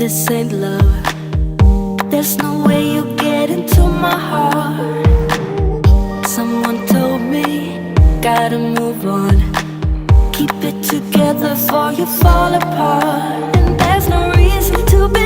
this ain't love. There's no way you get into my heart. Someone told me, gotta move on. Keep it together before you fall apart. And there's no reason to be